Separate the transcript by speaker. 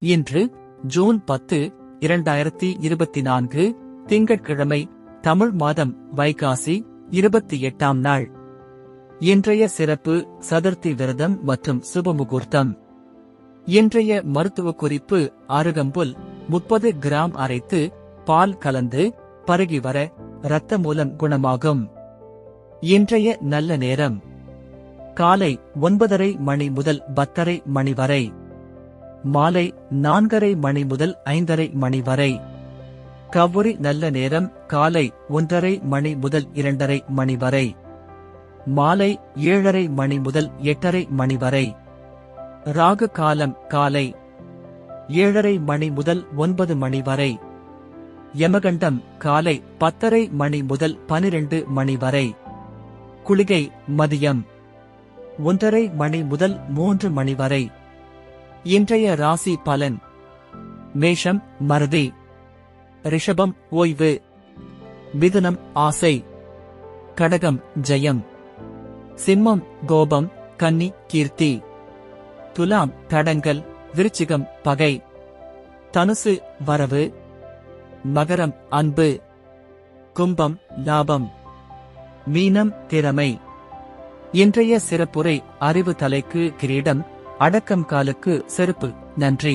Speaker 1: இன்று ஜூன் 10, 2024 திங்கட்கிழமை, தமிழ் மாதம் வைகாசி 28ஆம் நாள். இன்றைய சிறப்பு சதுர்த்தி விரதம் மற்றும் சுபமுகூர்த்தம். இன்றைய மருத்துவ குறிப்பு: அருகம்புல் 30 கிராம் அரைத்து பால் கலந்து பருகி வர இரத்த மூலம் குணமாகும். இன்றைய நல்ல நேரம்: காலை 9:30 மணி முதல் 10:30 மணி வரை, மாலை 4:30 மணி முதல் 5:30 மணி வரை. கௌரி நல்ல நேரம்: காலை 1:30 மணி முதல் 2:30 மணி வரை, மாலை 7:30 மணி முதல் 8:30 மணி வரை. ராகு காலம்: காலை 7:30 மணி முதல் 9 மணி வரை. யமகண்டம்: காலை 10:30 மணி முதல் 12 மணி வரை. குளிகை: மதியம் 1:30 மணி முதல் 3 மணி வரை. இன்றைய ராசி பலன்: மேஷம் மறதி, ரிஷபம் ஓய்வு, மிதுனம் ஆசை, கடகம் ஜெயம், சிம்மம் கோபம், கன்னி கீர்த்தி, துலாம் தடங்கல், விருச்சிகம் பகை, தனுசு வரவு, மகரம் அன்பு, கும்பம் லாபம், மீனம் திறமை. இன்றைய சிறப்புரை: அறிவு தலைக்கு கிரீடம், அடக்கம் காலுக்கு செருப்பு. நன்றி.